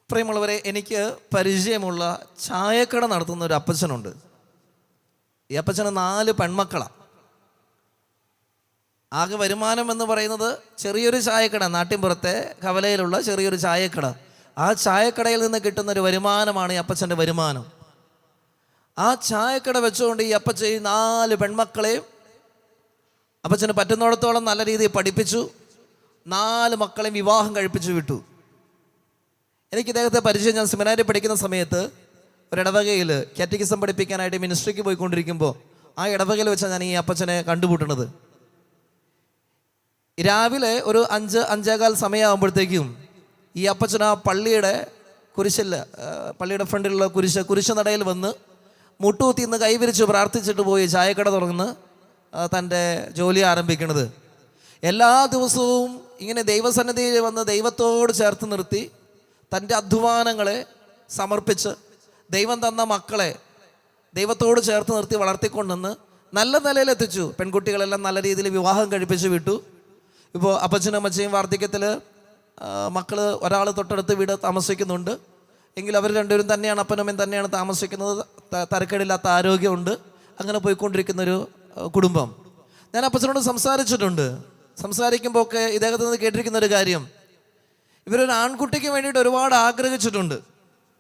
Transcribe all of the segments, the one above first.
പ്രിയമുള്ളവരെ, എനിക്ക് പരിചയമുള്ള ചായക്കട നടത്തുന്ന ഒരു അപ്പച്ചനുണ്ട്. ഈ അപ്പച്ചന് 4 പെൺമക്കളാണ്. ആകെ വരുമാനം എന്ന് പറയുന്നത് ചെറിയൊരു ചായക്കട, നാട്ടിൻപുറത്തെ കവലയിലുള്ള ചെറിയൊരു ചായക്കട. ആ ചായക്കടയിൽ നിന്ന് കിട്ടുന്നൊരു വരുമാനമാണ് ഈ അപ്പച്ചൻ്റെ വരുമാനം. ആ ചായക്കട വെച്ചുകൊണ്ട് ഈ അപ്പച്ചൻ ഈ 4 പെൺമക്കളെയും അപ്പച്ചന് പറ്റുന്നിടത്തോളം നല്ല രീതിയിൽ പഠിപ്പിച്ചു. 4 മക്കളെയും വിവാഹം കഴിപ്പിച്ചു വിട്ടു. എനിക്ക് ഇദ്ദേഹത്തെ പരിചയം. ഞാൻ സെമിനാരിൽ പഠിക്കുന്ന സമയത്ത് ഒരു ഇടവകയിൽ കാറ്റഗിസം പഠിപ്പിക്കാനായിട്ട് മിനിസ്ട്രിക്ക് പോയിക്കൊണ്ടിരിക്കുമ്പോൾ ആ ഇടവകയിൽ വെച്ചാണ് ഞാൻ ഈ അപ്പച്ചനെ കണ്ടുമുട്ടുന്നത്. രാവിലെ ഒരു 5-5:15 സമയമാകുമ്പോഴത്തേക്കും ഈ അപ്പച്ചൻ ആ പള്ളിയുടെ ഫ്രണ്ടിലുള്ള കുരിശ് നടയിൽ വന്ന് മുട്ടുകുത്തി ഇന്ന് കൈവിരിച്ച് പ്രാർത്ഥിച്ചിട്ട് പോയി ചായക്കട തുറന്ന് തൻ്റെ ജോലി ആരംഭിക്കുന്നത്. എല്ലാ ദിവസവും ഇങ്ങനെ ദൈവസന്നിധിയിൽ വന്ന് ദൈവത്തോട് ചേർത്ത് നിർത്തി തൻ്റെ അധ്വാനങ്ങളെ സമർപ്പിച്ച് ദൈവം തന്ന മക്കളെ ദൈവത്തോട് ചേർത്ത് നിർത്തി വളർത്തിക്കൊണ്ടെന്ന് നല്ല നിലയിലെത്തിച്ചു. പെൺകുട്ടികളെല്ലാം നല്ല രീതിയിൽ വിവാഹം കഴിപ്പിച്ച് വിട്ടു. ഇപ്പോൾ അപ്പച്ചനും അമ്മച്ചയും വാർദ്ധക്യത്തിൽ മക്കൾ ഒരാൾ തൊട്ടടുത്ത് വീട് താമസിക്കുന്നുണ്ട്. എങ്കിൽ അവർ രണ്ടുപേരും തന്നെയാണ്, അപ്പനും അമ്മയും തന്നെയാണ് താമസിക്കുന്നത്. തരക്കേടില്ലാത്ത ആരോഗ്യമുണ്ട്. അങ്ങനെ പോയിക്കൊണ്ടിരിക്കുന്നൊരു കുടുംബം. ഞാൻ അപ്പച്ചനോട് സംസാരിച്ചിട്ടുണ്ട്. സംസാരിക്കുമ്പോൾ ഒക്കെ ഇദ്ദേഹത്തിൽ നിന്ന് കേട്ടിരിക്കുന്ന ഒരു കാര്യം, ഇവരൊരു ആൺകുട്ടിക്ക് വേണ്ടിയിട്ട് ഒരുപാട് ആഗ്രഹിച്ചിട്ടുണ്ട്.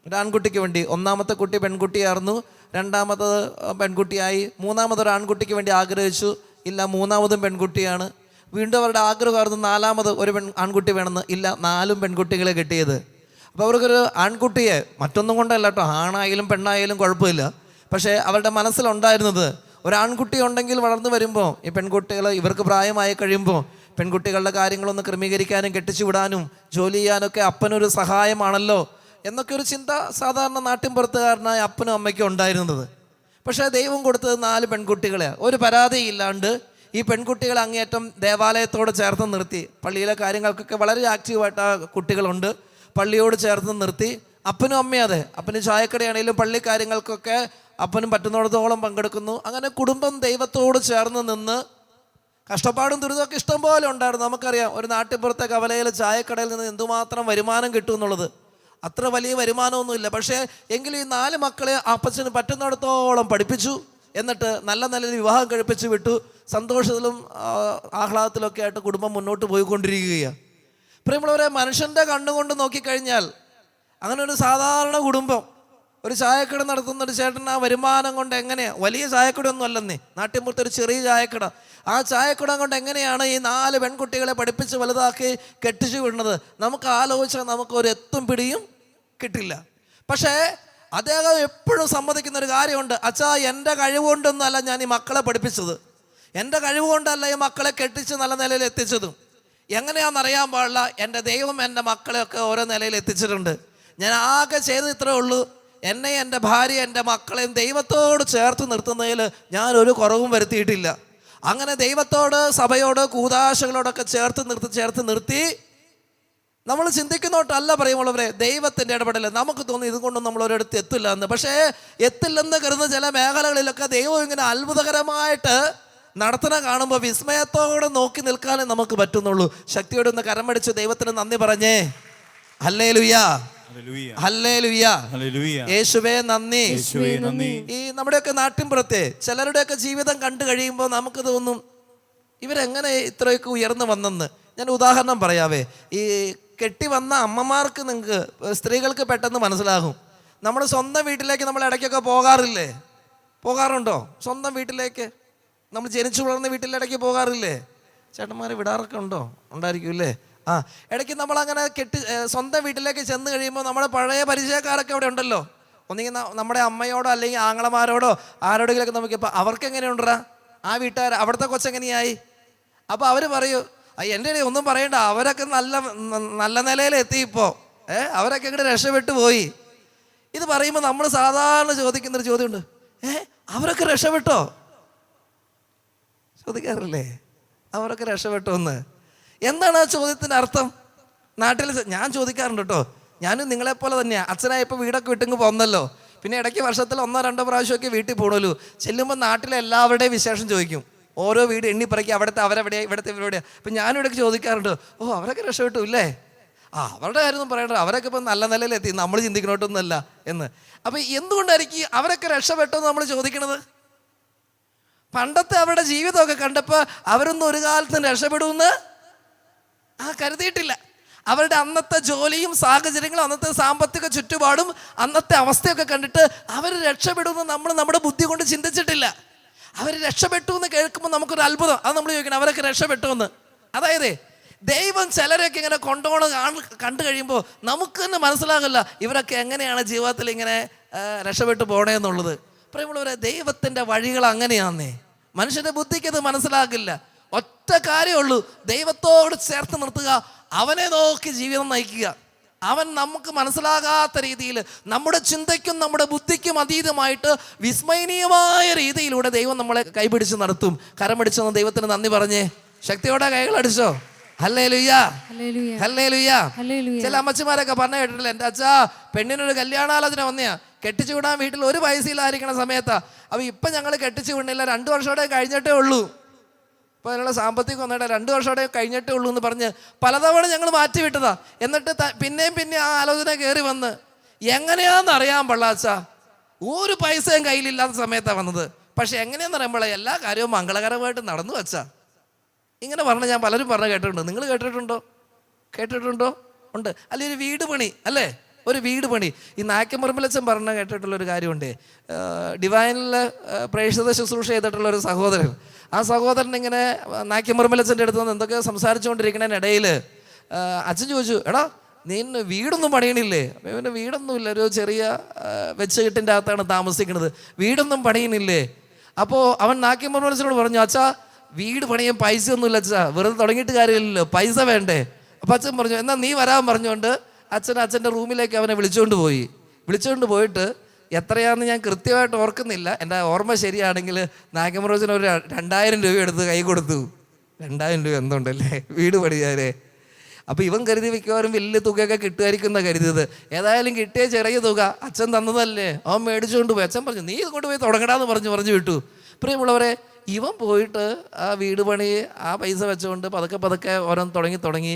ഒരു ആൺകുട്ടിക്ക് വേണ്ടി. ഒന്നാമത്തെ കുട്ടി പെൺകുട്ടിയായിരുന്നു, രണ്ടാമത്തത് പെൺകുട്ടിയായി. മൂന്നാമതൊരു ആൺകുട്ടിക്ക് വേണ്ടി ആഗ്രഹിച്ചു, ഇല്ല മൂന്നാമതും പെൺകുട്ടിയാണ്. വീണ്ടും അവരുടെ ആഗ്രഹമായിരുന്നു 4ാമത് ഒരു ആൺകുട്ടി വേണമെന്ന്, ഇല്ല 4 പെൺകുട്ടികളെ കിട്ടിയത്. അപ്പോൾ അവർക്കൊരു ആൺകുട്ടിയെ, മറ്റൊന്നും കൊണ്ടല്ല കേട്ടോ, ആണായാലും പെണ്ണായാലും കുഴപ്പമില്ല, പക്ഷേ അവരുടെ മനസ്സിലുണ്ടായിരുന്നത് ഒരു ആൺകുട്ടി ഉണ്ടെങ്കിൽ വളർന്നു വരുമ്പോൾ ഈ പെൺകുട്ടികൾ ഇവർക്ക് പ്രായമായി കഴിയുമ്പോൾ പെൺകുട്ടികളുടെ കാര്യങ്ങളൊന്ന് ക്രമീകരിക്കാനും കെട്ടിച്ചു വിടാനും ജോലി ചെയ്യാനൊക്കെ അപ്പനൊരു സഹായമാണല്ലോ എന്നൊക്കെ ഒരു ചിന്ത സാധാരണ നാട്ടിൻപുറത്തുകാരനായ അപ്പനും അമ്മയ്ക്കും ഉണ്ടായിരുന്നത്. പക്ഷേ ദൈവം കൊടുത്തത് 4 പെൺകുട്ടികളെ. ഒരു പരാതിയില്ലാണ്ട് ഈ പെൺകുട്ടികളെ അങ്ങേയറ്റം ദേവാലയത്തോട് ചേർത്ത് നിർത്തി. പള്ളിയിലെ കാര്യങ്ങൾക്കൊക്കെ വളരെ ആക്റ്റീവായിട്ട് ആ കുട്ടികളുണ്ട്. പള്ളിയോട് ചേർത്ത് നിർത്തി. അപ്പനും അമ്മയും അതെ, അപ്പന് ചായക്കടയാണെങ്കിലും പള്ളി കാര്യങ്ങൾക്കൊക്കെ അപ്പനും പറ്റുന്നിടത്തോളം പങ്കെടുക്കുന്നു. അങ്ങനെ കുടുംബം ദൈവത്തോട് ചേർന്ന് നിന്ന്, കഷ്ടപ്പാടും ദുരിതമൊക്കെ ഇഷ്ടം പോലെ ഉണ്ടായിരുന്നു. നമുക്കറിയാം ഒരു നാട്ടിൻപുറത്തെ കവലയിൽ ചായക്കടയിൽ നിന്ന് എന്തുമാത്രം വരുമാനം കിട്ടും എന്നുള്ളത്. അത്ര വലിയ വരുമാനമൊന്നുമില്ല. പക്ഷേ എങ്കിലും ഈ 4 മക്കളെ അപ്പച്ചന് പറ്റുന്നിടത്തോളം പഠിപ്പിച്ചു. എന്നിട്ട് നല്ല നിലയിൽ വിവാഹം കഴിപ്പിച്ച് വിട്ടു. സന്തോഷത്തിലും ആഹ്ലാദത്തിലൊക്കെ ആയിട്ട് കുടുംബം മുന്നോട്ട് പോയിക്കൊണ്ടിരിക്കുകയാണ്. പ്രിയമുള്ളവരെ, മനുഷ്യൻ്റെ കണ്ണുകൊണ്ട് നോക്കിക്കഴിഞ്ഞാൽ അങ്ങനെ ഒരു സാധാരണ കുടുംബം, ഒരു ചായക്കട നടത്തുന്ന ഒരു ചേട്ടൻ ആ വരുമാനം കൊണ്ട് എങ്ങനെയാണ്, വലിയ ചായക്കട ഒന്നും അല്ലെന്നേ, നാട്ടിൻപുറത്ത് ഒരു ചെറിയ ചായക്കട, ആ ചായക്കട കൊണ്ട് എങ്ങനെയാണ് ഈ 4 പെൺകുട്ടികളെ പഠിപ്പിച്ച് വലുതാക്കി കെട്ടിച്ചു വിടുന്നത്? നമുക്ക് ആലോചിച്ചാൽ നമുക്ക് ഒരു എത്തും പിടിയും കിട്ടില്ല. പക്ഷേ അദ്ദേഹം എപ്പോഴും സമ്മതിക്കുന്ന ഒരു കാര്യമുണ്ട്, അച്ഛാ എൻ്റെ കഴിവ് കൊണ്ടൊന്നുമല്ല ഞാൻ ഈ മക്കളെ പഠിപ്പിച്ചത്, എൻ്റെ കഴിവ് കൊണ്ടല്ല ഈ മക്കളെ കെട്ടിച്ച് നല്ല നിലയിൽ എത്തിച്ചതും. എങ്ങനെയാണെന്നറിയാൻ പാടില്ല, എൻ്റെ ദൈവം എൻ്റെ മക്കളെയൊക്കെ ഓരോ നിലയിൽ എത്തിച്ചിട്ടുണ്ട്. ഞാൻ ആകെ ചെയ്ത് ഇത്രേ ഉള്ളൂ, എന്നെ, എൻ്റെ ഭാര്യ, എൻ്റെ മക്കളെയും ദൈവത്തോട് ചേർത്ത് നിർത്തുന്നതിൽ ഞാനൊരു കുറവും വരുത്തിയിട്ടില്ല. അങ്ങനെ ദൈവത്തോട്, സഭയോട്, കൂതാശകളോടൊക്കെ ചേർത്ത് നിർത്തി നമ്മൾ ചിന്തിക്കുന്നോട്ടല്ല പറയുമുള്ളവരെ, ദൈവത്തിൻ്റെ ഇടപെടൽ. നമുക്ക് തോന്നി ഇതുകൊണ്ടും നമ്മൾ ഒരിടത്ത് എത്തില്ല എന്ന്. പക്ഷേ എത്തില്ലെന്ന് കരുതുന്ന ചില മേഖലകളിലൊക്കെ ദൈവം ഇങ്ങനെ അത്ഭുതകരമായിട്ട് നടത്തണ കാണുമ്പോൾ വിസ്മയത്തോടെ നോക്കി നിൽക്കാനേ നമുക്ക് പറ്റുന്നുള്ളൂ. ശക്തിയോടെ ഒന്ന് കരമടിച്ച് ദൈവത്തിന് നന്ദി പറഞ്ഞേ. ഹല്ലേലൂയ, ഹല്ലേലൂയ, യേശുവേ നന്ദി. ഈ നമ്മുടെയൊക്കെ നാട്ടിൻപുറത്തെ ചിലരുടെയൊക്കെ ജീവിതം കണ്ടു കഴിയുമ്പോൾ നമുക്ക് തോന്നും ഇവരെങ്ങനെ ഇത്രയൊക്കെ ഉയർന്നു വന്നെന്ന്. ഞാൻ ഉദാഹരണം പറയാവേ. ഈ കെട്ടി വന്ന അമ്മമാർക്ക്, നിങ്ങൾക്ക് സ്ത്രീകൾക്ക് പെട്ടെന്ന് മനസ്സിലാകും. നമ്മൾ സ്വന്തം വീട്ടിലേക്ക് നമ്മൾ ഇടയ്ക്കൊക്കെ പോകാറുണ്ടോ? സ്വന്തം വീട്ടിലേക്ക് നമ്മൾ ജനിച്ചു വളർന്ന വീട്ടിലിടയ്ക്ക് പോകാറില്ലേ? ചേട്ടന്മാർ വിടാറൊക്കെ ഉണ്ടായിരിക്കും അല്ലേ? ഇടയ്ക്ക് നമ്മളങ്ങനെ സ്വന്തം വീട്ടിലേക്ക് ചെന്ന് കഴിയുമ്പോൾ നമ്മുടെ പഴയ പരിചയക്കാരൊക്കെ അവിടെ ഉണ്ടല്ലോ. ഒന്നെങ്കിൽ നമ്മുടെ അമ്മയോടോ അല്ലെങ്കിൽ ആങ്ങളമാരോടോ ആരോടെങ്കിലൊക്കെ നമുക്കിപ്പോൾ അവർക്ക് എങ്ങനെയുണ്ടാ, ആ വീട്ടുകാർ അവിടുത്തെ കൊച്ചെങ്ങനെയായി? അപ്പോൾ അവർ പറയൂ, എൻ്റെ ഇടയിൽ ഒന്നും പറയണ്ട, അവരൊക്കെ നല്ല നിലയിലെത്തി ഇപ്പോൾ, അവരൊക്കെ ഇങ്ങോട്ട് രക്ഷപ്പെട്ടു പോയി. ഇത് പറയുമ്പോൾ നമ്മൾ സാധാരണ ചോദിക്കുന്നൊരു ചോദ്യമുണ്ട്, അവരൊക്കെ രക്ഷപ്പെട്ടോ? ചോദിക്കാറില്ലേ അവരൊക്കെ രക്ഷപ്പെട്ടോ എന്ന്? എന്താണ് ആ ചോദ്യത്തിൻ്റെ അർത്ഥം? നാട്ടിൽ ഞാൻ ചോദിക്കാറുണ്ട് കേട്ടോ. ഞാനും നിങ്ങളെപ്പോലെ തന്നെയാണ്. അച്ഛനായപ്പോൾ വീടൊക്കെ വിട്ടിങ്ങ് പോന്നല്ലോ, പിന്നെ ഇടയ്ക്ക് വർഷത്തിൽ 1-2 പ്രാവശ്യമൊക്കെ വീട്ടിൽ പോകണല്ലോ. ചെല്ലുമ്പോൾ നാട്ടിലെ എല്ലാവരുടെയും വിശേഷം ചോദിക്കും. ഓരോ വീട് എണ്ണിപ്പറക്കി അവിടുത്തെ അവരെവിടെയാണ്, ഇവിടുത്തെ ഇവരെവിടെയാണ്. അപ്പം ഞാനും ഇടയ്ക്ക് ചോദിക്കാറുണ്ട്, അവരൊക്കെ രക്ഷപ്പെട്ടു ഇല്ലേ? അവരുടെ കാര്യമൊന്നും പറയണ്ട, അവരൊക്കെ ഇപ്പം നല്ല നിലയിലെത്തി, നമ്മൾ ചിന്തിക്കണോട്ടൊന്നുമല്ല എന്ന്. അപ്പം എന്തുകൊണ്ടായിരിക്കും അവരൊക്കെ രക്ഷപ്പെട്ടെന്ന് നമ്മൾ ചോദിക്കണത്? പണ്ടത്തെ അവരുടെ ജീവിതമൊക്കെ കണ്ടപ്പോൾ അവരൊന്നും ഒരു കാലത്തും രക്ഷപ്പെടുമെന്ന് കരുതിയിട്ടില്ല. അവരുടെ അന്നത്തെ ജോലിയും സാഹചര്യങ്ങളും അന്നത്തെ സാമ്പത്തിക ചുറ്റുപാടും അന്നത്തെ അവസ്ഥയൊക്കെ കണ്ടിട്ട് അവർ രക്ഷപ്പെടുമെന്ന് നമ്മൾ നമ്മുടെ ബുദ്ധി കൊണ്ട് ചിന്തിച്ചിട്ടില്ല. അവർ രക്ഷപ്പെട്ടു എന്ന് കേൾക്കുമ്പോൾ നമുക്കൊരു അത്ഭുതം. അത് നമ്മൾ ചോദിക്കണം, അവരൊക്കെ രക്ഷപ്പെട്ടു എന്ന്. അതായത് ദൈവം ചിലരൊക്കെ ഇങ്ങനെ കൊണ്ടുപോകണം കണ്ടു കഴിയുമ്പോൾ നമുക്ക് തന്നെ മനസ്സിലാകില്ല ഇവരൊക്കെ എങ്ങനെയാണ് ജീവിതത്തിൽ ഇങ്ങനെ രക്ഷപ്പെട്ടു പോകണേന്നുള്ളത്. പറയുമ്പോഴവരെ ദൈവത്തിൻ്റെ വഴികൾ അങ്ങനെയാന്നേ. മനുഷ്യൻ്റെ ബുദ്ധിക്ക് അത് മനസ്സിലാകില്ല. ഒറ്റ കാര്യമുള്ളൂ, ദൈവത്തോട് ചേർത്ത് നിർത്തുക, അവനെ നോക്കി ജീവിതം നയിക്കുക. അവൻ നമുക്ക് മനസ്സിലാകാത്ത രീതിയിൽ നമ്മുടെ ചിന്തയ്ക്കും നമ്മുടെ ബുദ്ധിക്കും അതീതമായിട്ട് വിസ്മയനീയമായ രീതിയിലൂടെ ദൈവം നമ്മളെ കൈപിടിച്ച് നടത്തും. കരം പിടിച്ചെന്ന് ദൈവത്തിന് നന്ദി പറഞ്ഞേ, ശക്തിയോടെ കൈകളടിച്ചോ. ഹല്ലേലൂയാ, ഹല്ലേലൂയാ. ചില അമ്മച്ചിമാരൊക്കെ പറഞ്ഞു കേട്ടിട്ടില്ല, എൻ്റെ അച്ഛാ പെണ്ണിനൊരു കല്യാണാലോചന വന്നെയാ, കെട്ടിച്ചു വിടാൻ വീട്ടിൽ ഒരു പൈസയിലായിരിക്കണ സമയത്താ. അപ്പോൾ ഇപ്പം ഞങ്ങൾ കെട്ടിച്ചു വിടണില്ല, 2 വർഷത്തോടെ കഴിഞ്ഞിട്ടേ ഉള്ളൂ, ഇപ്പോൾ അതിനുള്ള സാമ്പത്തികം വന്നിട്ട് 2 വർഷത്തോടെ കഴിഞ്ഞിട്ടേ ഉള്ളൂ എന്ന് പറഞ്ഞ് പലതവണ ഞങ്ങൾ മാറ്റി വിട്ടതാ. എന്നിട്ട് പിന്നെയും ആ ആലോചന കയറി വന്ന് എങ്ങനെയാണെന്ന് അറിയാൻ പാടില്ല, ഒരു പൈസയും കയ്യിലില്ലാത്ത സമയത്താണ് വന്നത്. പക്ഷെ എങ്ങനെയാണെന്ന് അറിയുമ്പോൾ എല്ലാ കാര്യവും മംഗളകരമായിട്ട് നടന്നു വച്ചാ. ഇങ്ങനെ പറഞ്ഞ് ഞാൻ പലരും പറഞ്ഞു കേട്ടിട്ടുണ്ട്. നിങ്ങൾ കേട്ടിട്ടുണ്ടോ? ഉണ്ട്. അല്ലെ ഒരു വീട് പണി, അല്ലേ, ഒരു വീട് പണി. ഈ നായ്ക്കമ്പറമ്പിലച്ചൻ പറഞ്ഞ കേട്ടിട്ടുള്ളൊരു കാര്യമുണ്ട്. ഡിവൈനിൽ പ്രേക്ഷിത ശുശ്രൂഷ ചെയ്തിട്ടുള്ളൊരു സഹോദരൻ. ആ സഹോദരൻ ഇങ്ങനെ നായ്ക്കമ്പറമ്പിലച്ചൻ്റെ അടുത്ത് നിന്ന് എന്തൊക്കെ സംസാരിച്ചുകൊണ്ടിരിക്കുന്നതിനിടയിൽ അച്ഛൻ ചോദിച്ചു, എടാ നീ വീടൊന്നും പണിയണില്ലേ? ഇവൻ്റെ വീടൊന്നുമില്ല, ഒരു ചെറിയ വെച്ചുകെട്ടിൻ്റെ അകത്താണ് താമസിക്കുന്നത്, വീടൊന്നും പണിയണില്ലേ? അപ്പോൾ അവൻ നായ്ക്കമ്പറമ്പിലച്ചനോട് പറഞ്ഞു, അച്ഛാ വീട് പണിയാൻ പൈസ ഒന്നുമില്ല അച്ഛാ, വെറുതെ തുടങ്ങിയിട്ട് കാര്യമില്ലല്ലോ, പൈസ വേണ്ടേ? അപ്പം അച്ഛൻ പറഞ്ഞു, എന്നാൽ നീ വരാൻ പറഞ്ഞുകൊണ്ട് അച്ഛൻ്റെ റൂമിലേക്ക് അവനെ വിളിച്ചുകൊണ്ട് പോയിട്ട് എത്രയാണെന്ന് ഞാൻ കൃത്യമായിട്ട് ഓർക്കുന്നില്ല, എൻ്റെ ഓർമ്മ ശരിയാണെങ്കിൽ നാഗമറോജന് ഒരു 2000 രൂപ എടുത്ത് കൈ കൊടുത്തു. 2000 രൂപ എന്തുണ്ടല്ലേ വീട് പണിയാരേ. അപ്പോൾ ഇവൻ കരുതി മിക്കവാറും വലിയ തുകയൊക്കെ കിട്ടുമായിരിക്കും എന്നാണ് കരുതിയത്. ഏതായാലും കിട്ടിയ ചെറിയ തുക അച്ഛൻ തന്നതല്ലേ, അവൻ മേടിച്ചുകൊണ്ട് പോയി. അച്ഛൻ പറഞ്ഞു, നീ ഇതുകൊണ്ട് പോയി തുടങ്ങടാന്ന് പറഞ്ഞു വിട്ടു. പ്രിയമുള്ളവരെ, ഇവൻ പോയിട്ട് ആ വീട് പണി ആ പൈസ വെച്ചുകൊണ്ട് പതുക്കെ ഓരോന്ന് തുടങ്ങി.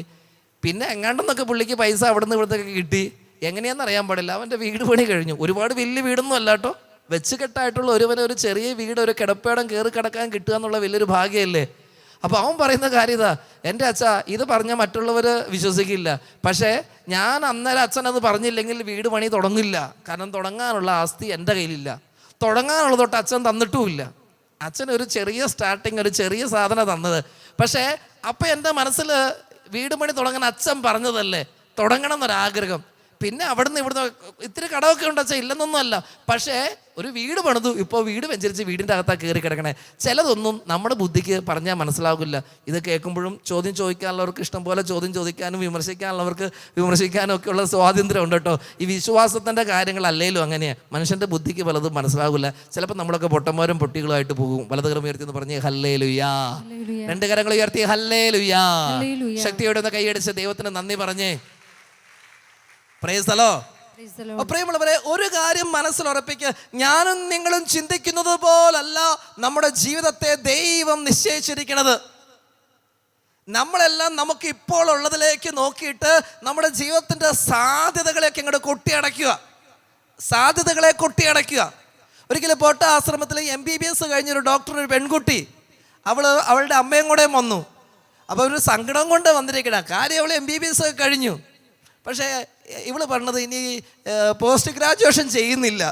പിന്നെ എങ്ങാണ്ടെന്നൊക്കെ പുള്ളിക്ക് പൈസ അവിടെ നിന്ന് ഇവിടത്തൊക്കെ കിട്ടി. എങ്ങനെയാണെന്ന് അറിയാൻ പാടില്ല, അവൻ്റെ വീട് പണി കഴിഞ്ഞു. ഒരുപാട് വലിയ വീടൊന്നും അല്ല കേട്ടോ, വെച്ചുകെട്ടായിട്ടുള്ള ഒരു ചെറിയ വീട്, ഒരു കിടപ്പേടം കയറി കിടക്കാൻ കിട്ടുക എന്നുള്ള വലിയൊരു ഭാഗ്യമല്ലേ. അപ്പോൾ അവൻ പറയുന്ന കാര്യം ഇതാ, എൻ്റെ അച്ഛാ ഇത് പറഞ്ഞാൽ മറ്റുള്ളവർ വിശ്വസിക്കില്ല, പക്ഷേ ഞാൻ അന്നേരം അച്ഛനത് പറഞ്ഞില്ലെങ്കിൽ വീട് പണി തുടങ്ങില്ല. കാരണം തുടങ്ങാനുള്ള ആസ്തി എൻ്റെ കയ്യിലില്ല, തുടങ്ങാനുള്ള തൊട്ട് അച്ഛൻ തന്നിട്ടുമില്ല. അച്ഛൻ ഒരു ചെറിയ സ്റ്റാർട്ടിങ്, ഒരു ചെറിയ സാധനം തന്നത്. പക്ഷേ അപ്പം എൻ്റെ മനസ്സിൽ വീട് പണി തുടങ്ങാൻ അച്ഛൻ പറഞ്ഞതല്ലേ, തുടങ്ങണം എന്നൊരാഗ്രഹം. പിന്നെ അവിടുന്ന് ഇത്തിരി കടമൊക്കെ ഉണ്ട് അച്ഛൻ, ഇല്ലെന്നൊന്നും അല്ല, പക്ഷേ ഒരു വീട് പണിതു. ഇപ്പോൾ വീട് വെഞ്ചരിച്ച് വീടിൻ്റെ അകത്താണ് കയറി കിടക്കണേ. ചിലതൊന്നും നമ്മുടെ ബുദ്ധിക്ക് പറഞ്ഞാൽ മനസ്സിലാകില്ല. ഇത് കേൾക്കുമ്പോഴും ചോദ്യം ചോദിക്കാനുള്ളവർക്ക് ഇഷ്ടം പോലെ ചോദ്യം ചോദിക്കാനും വിമർശിക്കാനുള്ളവർക്ക് വിമർശിക്കാനും ഒക്കെ ഉള്ള സ്വാതന്ത്ര്യം ഉണ്ട് കേട്ടോ. ഈ വിശ്വാസത്തിൻ്റെ കാര്യങ്ങളല്ലേലും അങ്ങനെയാണ്, മനുഷ്യൻ്റെ ബുദ്ധിക്ക് പലതും മനസ്സിലാകില്ല. ചിലപ്പോൾ നമ്മളൊക്കെ പൊട്ടന്മാരും പൊട്ടികളുമായിട്ട് പോകും. വലത് കരം ഉയർത്തി എന്ന് പറഞ്ഞ് ഹല്ലേലൂയാ, 2 കരങ്ങൾ ഉയർത്തി ഹല്ലേലൂയാ. ശക്തിയോടെ ഒന്ന് കൈയടിച്ച് ദൈവത്തിന് നന്ദി പറഞ്ഞേ. Praise the Lord. പ്രിയമുള്ളവരെ, ഒരു കാര്യം മനസ്സിൽ ഉറപ്പിക്കുക, ഞാനും നിങ്ങളും ചിന്തിക്കുന്നത് പോലല്ല നമ്മുടെ ജീവിതത്തെ ദൈവം നിശ്ചയിച്ചിരിക്കുന്നത്. നമ്മളെല്ലാം നമുക്ക് ഇപ്പോൾ ഉള്ളതിലേക്ക് നോക്കിയിട്ട് നമ്മുടെ ജീവിതത്തിൻ്റെ സാധ്യതകളെയൊക്കെ ഇങ്ങോട്ട് കൊട്ടിയടയ്ക്കുക. ഒരിക്കലും പോട്ട ആശ്രമത്തിൽ MBBS കഴിഞ്ഞൊരു ഡോക്ടർ, ഒരു പെൺകുട്ടി, അവളുടെ അമ്മയും കൂടെ വന്നു. അപ്പോൾ ഒരു സങ്കടം കൊണ്ട് വന്നിരിക്കണം. കാര്യം അവൾ MBBS ഒക്കെ കഴിഞ്ഞു. പക്ഷേ ഇവള് പറഞ്ഞത് ഇനി പോസ്റ്റ് ഗ്രാജുവേഷൻ ചെയ്യുന്നില്ല,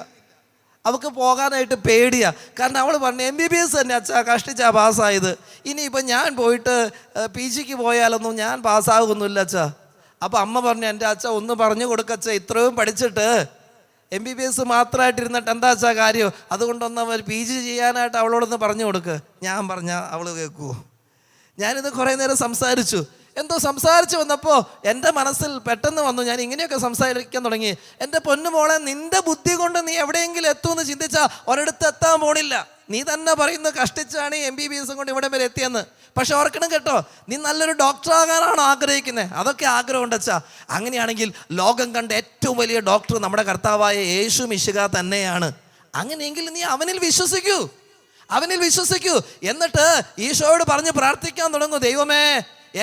അവൾക്ക് പോകാനായിട്ട് പേടിയാണ്. കാരണം അവൾ പറഞ്ഞു, MBBS തന്നെ അച്ഛാ കഷ്ടിച്ചാ പാസ്സായത്, ഇനിയിപ്പോൾ ഞാൻ പോയിട്ട് PGക്ക് പോയാലൊന്നും ഞാൻ പാസ്സാകുന്നില്ല അച്ഛാ. അപ്പോൾ അമ്മ പറഞ്ഞു, എൻ്റെ അച്ഛ ഒന്ന് പറഞ്ഞു കൊടുക്കച്ഛ, ഇത്രയും പഠിച്ചിട്ട് MBBS മാത്രമായിട്ടിരുന്നിട്ട് എന്താ അച്ഛാ കാര്യം, അതുകൊണ്ടൊന്ന് അവർ PG ചെയ്യാനായിട്ട് അവളോടൊന്ന് പറഞ്ഞു കൊടുക്ക്. ഞാൻ പറഞ്ഞാൽ അവൾ കേൾക്കുമോ? ഞാനിത് കുറേ നേരം സംസാരിച്ചു. സംസാരിച്ച് വന്നപ്പോൾ എൻ്റെ മനസ്സിൽ പെട്ടെന്ന് വന്നു, ഞാൻ ഇങ്ങനെയൊക്കെ സംസാരിക്കാൻ തുടങ്ങി. എൻ്റെ പൊന്നുമോളെ, നിൻ്റെ ബുദ്ധി കൊണ്ട് നീ എവിടെയെങ്കിലും എത്തുമെന്ന് ചിന്തിച്ചാൽ ഒരിടത്ത് എത്താൻ പോണില്ല. നീ തന്നെ പറയുന്നു കഷ്ടിച്ചാണ് ഈ MBBS കൊണ്ട് ഇവിടെ വരെ എത്തിയെന്ന്. പക്ഷെ ഓർക്കണം കേട്ടോ, നീ നല്ലൊരു ഡോക്ടറാകാനാണോ ആഗ്രഹിക്കുന്നത്? അതൊക്കെ ആഗ്രഹം ഉണ്ടച്ചാ. അങ്ങനെയാണെങ്കിൽ ലോകം കണ്ട ഏറ്റവും വലിയ ഡോക്ടർ നമ്മുടെ കർത്താവായ യേശു മിശിഹ തന്നെയാണ്. അങ്ങനെയെങ്കിൽ നീ അവനിൽ വിശ്വസിക്കൂ. എന്നിട്ട് ഈശോയോട് പറഞ്ഞ് പ്രാർത്ഥിക്കാൻ തുടങ്ങൂ, ദൈവമേ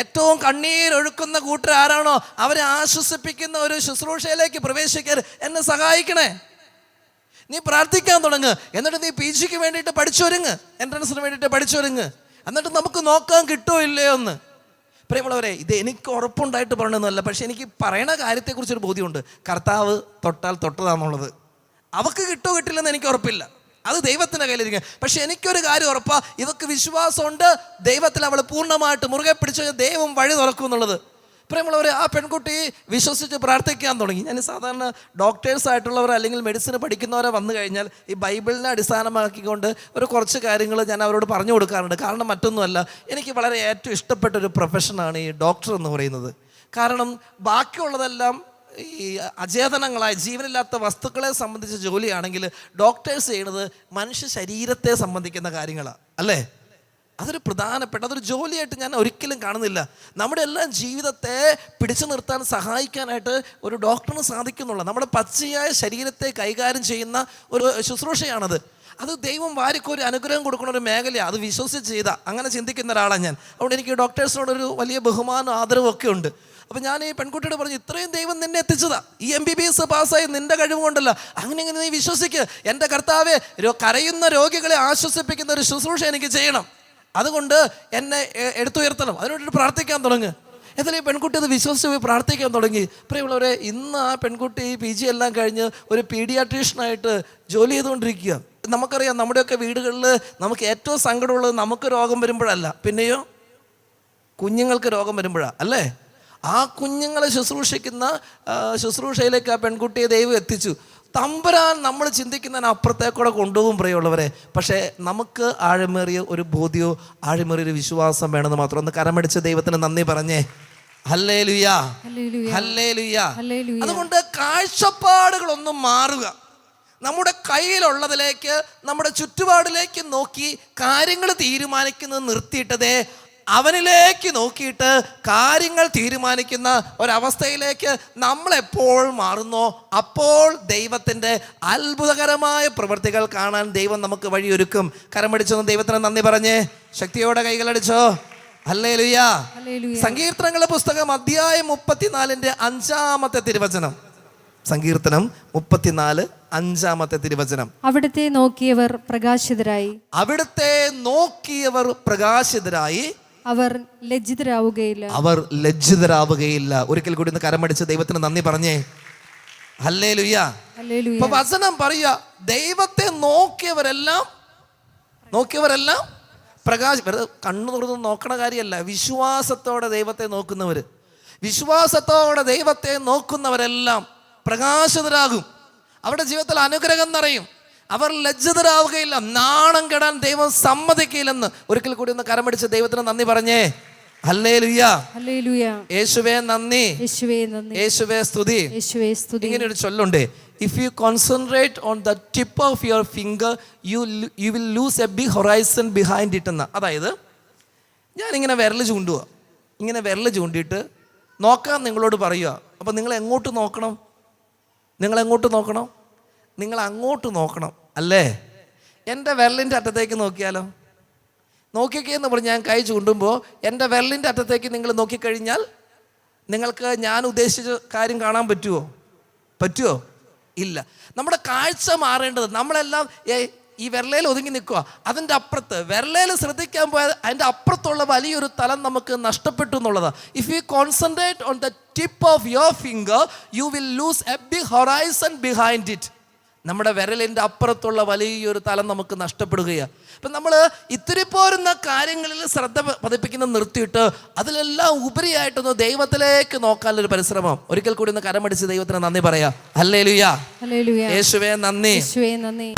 ഏറ്റവും കണ്ണീരൊഴുക്കുന്ന കൂട്ടർ ആരാണോ അവരെ ആശ്വസിപ്പിക്കുന്ന ഒരു ശുശ്രൂഷയിലേക്ക് പ്രവേശിക്കാൻ എന്നെ സഹായിക്കണേ. നീ പ്രാർത്ഥിക്കാൻ തുടങ്ങ്. എന്നിട്ട് നീ PG വേണ്ടിയിട്ട് പഠിച്ചൊരുങ്ങ്, എൻട്രൻസിന് വേണ്ടിയിട്ട് പഠിച്ചൊരുങ്ങ്. എന്നിട്ട് നമുക്ക് നോക്കാൻ കിട്ടുമോ ഇല്ലയോ എന്ന്. പ്രിയമുള്ളവരെ, ഇത് എനിക്ക് ഉറപ്പുണ്ടായിട്ട് പറയണമെന്നല്ല, പക്ഷെ എനിക്ക് പറയണ കാര്യത്തെക്കുറിച്ചൊരു ബോധ്യമുണ്ട്. കർത്താവ് തൊട്ടാൽ തൊട്ടതാണെന്നുള്ളത്. അവക്ക് കിട്ടുമോ കിട്ടില്ലെന്ന് എനിക്ക് ഉറപ്പില്ല, അത് ദൈവത്തിൻ്റെ കയ്യിലിരിക്കും. പക്ഷെ എനിക്കൊരു കാര്യം ഉറപ്പാ, ഇവക്ക് വിശ്വാസമുണ്ട്. ദൈവത്തിൽ അവൾ പൂർണ്ണമായിട്ട് മുറുകെ പിടിച്ചു ദൈവം വഴി തുറക്കും എന്നുള്ളത്. പ്രിയമുള്ളവരെ, ആ പെൺകുട്ടി വിശ്വസിച്ച് പ്രാർത്ഥിക്കാൻ തുടങ്ങി. ഞാൻ സാധാരണ ഡോക്ടേഴ്സ് ആയിട്ടുള്ളവർ അല്ലെങ്കിൽ മെഡിസിൻ പഠിക്കുന്നവരെ വന്നു കഴിഞ്ഞാൽ ഈ ബൈബിളിനെ അടിസ്ഥാനമാക്കിക്കൊണ്ട് കുറച്ച് കാര്യങ്ങൾ ഞാൻ അവരോട് പറഞ്ഞു കൊടുക്കാറുണ്ട്. കാരണം മറ്റൊന്നുമല്ല, എനിക്ക് വളരെ ഏറ്റവും ഇഷ്ടപ്പെട്ട ഒരു പ്രൊഫഷനാണ് ഈ ഡോക്ടർ എന്ന് പറയുന്നത്. കാരണം ബാക്കിയുള്ളതെല്ലാം ഈ അചേതനങ്ങളായ ജീവനില്ലാത്ത വസ്തുക്കളെ സംബന്ധിച്ച ജോലിയാണെങ്കിൽ ഡോക്ടേഴ്സ് ചെയ്യുന്നത് മനുഷ്യ ശരീരത്തെ സംബന്ധിക്കുന്ന കാര്യങ്ങളാണ്, അല്ലേ? അതൊരു പ്രധാനപ്പെട്ട അതൊരു ജോലിയായിട്ട് ഞാൻ ഒരിക്കലും കാണുന്നില്ല. നമ്മുടെ എല്ലാം ജീവിതത്തെ പിടിച്ചു നിർത്താൻ സഹായിക്കാനായിട്ട് ഒരു ഡോക്ടറിന് സാധിക്കുന്നുള്ള നമ്മുടെ പച്ചയായ ശരീരത്തെ കൈകാര്യം ചെയ്യുന്ന ഒരു ശുശ്രൂഷയാണത്. അത് ദൈവം വാരിക്കൊരു അനുഗ്രഹം കൊടുക്കുന്ന ഒരു മേഖലയാണ്. അത് വിശ്വസിച്ച് ചെയ്താൽ അങ്ങനെ ചിന്തിക്കുന്ന ഒരാളാണ് ഞാൻ. അതുകൊണ്ട് എനിക്ക് ഡോക്ടേഴ്സിനോടൊരു വലിയ ബഹുമാനം ആദരവും ഒക്കെ ഉണ്ട്. അപ്പം ഞാൻ ഈ പെൺകുട്ടിയോട് പറഞ്ഞു, ഇത്രയും ദൈവം നിന്നെ എത്തിച്ചതാ, ഈ MBBS പാസ്സായി നിന്റെ കഴിവ് കൊണ്ടല്ല, അങ്ങനെ നീ വിശ്വസിക്കുക. എൻ്റെ കർത്താവെ, കരയുന്ന രോഗികളെ ആശ്വസിപ്പിക്കുന്ന ഒരു ശുശ്രൂഷ എനിക്ക് ചെയ്യണം, അതുകൊണ്ട് എന്നെ എടുത്തുയർത്തണം, അതിനോട്ട് പ്രാർത്ഥിക്കാൻ തുടങ്ങുക. എന്നാലും ഈ പെൺകുട്ടി അത് വിശ്വസിച്ച് പോയി പ്രാർത്ഥിക്കാൻ തുടങ്ങി. പ്രിയമുള്ളവരെ, ഇന്ന് ആ പെൺകുട്ടി PG എല്ലാം കഴിഞ്ഞ് ഒരു പീഡിയാട്രീഷ്യനായിട്ട് ജോലി ചെയ്തുകൊണ്ടിരിക്കുക. നമുക്കറിയാം, നമ്മുടെയൊക്കെ വീടുകളിൽ നമുക്ക് ഏറ്റവും സങ്കടമുള്ളത് നമുക്ക് രോഗം വരുമ്പോഴല്ല, പിന്നെയോ കുഞ്ഞുങ്ങൾക്ക് രോഗം വരുമ്പോഴാണ്, അല്ലേ? ആ കുഞ്ഞുങ്ങളെ ശുശ്രൂഷിക്കുന്ന ശുശ്രൂഷയിലേക്ക് ആ പെൺകുട്ടിയെ ദൈവം എത്തിച്ചു. തമ്പുരാൻ നമ്മൾ ചിന്തിക്കുന്നതിന് അപ്പുറത്തേക്കൂടെ കൊണ്ടുപോകും പ്രിയമുള്ളവരെ. പക്ഷേ നമുക്ക് ആഴമേറിയ ഒരു ബോധ്യവും ആഴമേറിയൊരു വിശ്വാസം വേണമെന്ന് മാത്രം. ഒന്ന് കരമടിച്ച് ദൈവത്തിന് നന്ദി പറഞ്ഞേ. Hallelujah, hallelujah. അതുകൊണ്ട് കാഴ്ചപ്പാടുകളൊന്നും മാറുക. നമ്മുടെ കയ്യിലുള്ളതിലേക്ക്, നമ്മുടെ ചുറ്റുപാടിലേക്ക് നോക്കി കാര്യങ്ങൾ തീരുമാനിക്കുന്നത് നിർത്തിയിട്ടതേ അവനിലേക്ക് നോക്കിയിട്ട് കാര്യങ്ങൾ തീരുമാനിക്കുന്ന ഒരവസ്ഥയിലേക്ക് നമ്മളെപ്പോൾ മാറുന്നോ അപ്പോൾ ദൈവത്തിൻ്റെ അത്ഭുതകരമായ പ്രവൃത്തികൾ കാണാൻ ദൈവം നമുക്ക് വഴിയൊരുക്കും. കരമടിച്ചൊന്ന് ദൈവത്തിന് നന്ദി പറഞ്ഞേ. ശക്തിയോടെ കൈകളടിച്ചോ. ഹല്ലേലൂയ. സങ്കീർത്തനങ്ങളുടെ പുസ്തകം അധ്യായം 34 5-ാമത്തെ തിരുവചനം. സങ്കീർത്തനം 34 5-ാമത്തെ തിരുവചനം. അവിടുത്തെ നോക്കിയവർ പ്രകാശിതരായി, അവിടുത്തെ നോക്കിയവർ പ്രകാശിതരായി, അവർ ലജ്ജിതരാവുകയില്ല, അവർ ലജ്ജിതരാവുകയില്ല. ഒരിക്കൽ കൂടി ഒന്ന് കരമടിച്ച് ദൈവത്തിന് നന്ദി പറഞ്ഞേ. ഹല്ലേലൂയ. ഇപ്പൊ വചനം പറയുക, ദൈവത്തെ നോക്കിയവരെല്ലാം കണ്ണു തുറന്ന് നോക്കണ കാര്യമല്ല, വിശ്വാസത്തോടെ ദൈവത്തെ നോക്കുന്നവർ, വിശ്വാസത്തോടെ ദൈവത്തെ നോക്കുന്നവരെല്ലാം പ്രകാശിതരാകും. അവരുടെ ജീവിതത്തിൽ അനുഗ്രഹം നിറയും. അവർ ലജ്ജിതരാവുകയില്ല, നാണം കെടാൻ ദൈവം സമ്മതിക്കില്ലെന്ന് ഒരിക്കൽ കൂടി ഒന്ന് കരമടിച്ച് ദൈവത്തിന് നന്ദി പറഞ്ഞേ. Hallelujah, hallelujah. യേശുവേ നന്ദി, യേശുവേ നന്ദി, യേശുവേ സ്തുതി, യേശുവേ സ്തുതി. ഇങ്ങനെ ഒരു ചൊല്ലുണ്ട്, if you concentrate on the tip of your finger you will lose a big horizon behind it എന്ന്. അതായത് ഞാനിങ്ങനെ വിരൽ ചൂണ്ടുക, ഇങ്ങനെ വിരൽ ചൂണ്ടിയിട്ട് നോക്കാൻ നിങ്ങളോട് പറയുക. അപ്പം നിങ്ങൾ എങ്ങോട്ട് നോക്കണം? നിങ്ങൾ എങ്ങോട്ട് നോക്കണം? നിങ്ങൾ അങ്ങോട്ട് നോക്കണം, അല്ലേ? എൻ്റെ വിരലിൻ്റെ അറ്റത്തേക്ക് നോക്കിയാലോ? നോക്കിക്കേന്ന് പറഞ്ഞ് ഞാൻ കൈ ചൂണ്ടുമ്പോൾ എൻ്റെ വിരലിൻ്റെ അറ്റത്തേക്ക് നിങ്ങൾ നോക്കിക്കഴിഞ്ഞാൽ നിങ്ങൾക്ക് ഞാൻ ഉദ്ദേശിച്ച കാര്യം കാണാൻ പറ്റുമോ? ഇല്ല. നമ്മുടെ കാഴ്ച മാറേണ്ടത്. നമ്മളെല്ലാം ഈ വിരലയിൽ ഒതുങ്ങി നിൽക്കുക. അതിൻ്റെ അപ്പുറത്ത് വിരലയിൽ ശ്രദ്ധിക്കാൻ പോയാൽ അതിൻ്റെ അപ്പുറത്തുള്ള വലിയൊരു തലം നമുക്ക് നഷ്ടപ്പെട്ടു എന്നുള്ളതാണ്. If you concentrate on the tip of your finger you will lose a big horizon behind it. നമ്മുടെ വിരലിൻ്റെ അപ്പുറത്തുള്ള വലിയൊരു തലം നമുക്ക് നഷ്ടപ്പെടുകയാണ്. അപ്പം നമ്മൾ ഇത്തിരി പോരുന്ന കാര്യങ്ങളിൽ ശ്രദ്ധ പതിപ്പിക്കുന്നത് നിർത്തിയിട്ട് അതിലെല്ലാം ഉപരിയായിട്ടൊന്ന് ദൈവത്തിലേക്ക് നോക്കാനൊരു പരിശ്രമം. ഒരിക്കൽ കൂടി ഒന്ന് കരമടിച്ച് ദൈവത്തിന് നന്ദി പറയാം. Hallelujah, hallelujah. യേശുവേ നന്ദി, യേശുവേ നന്ദി.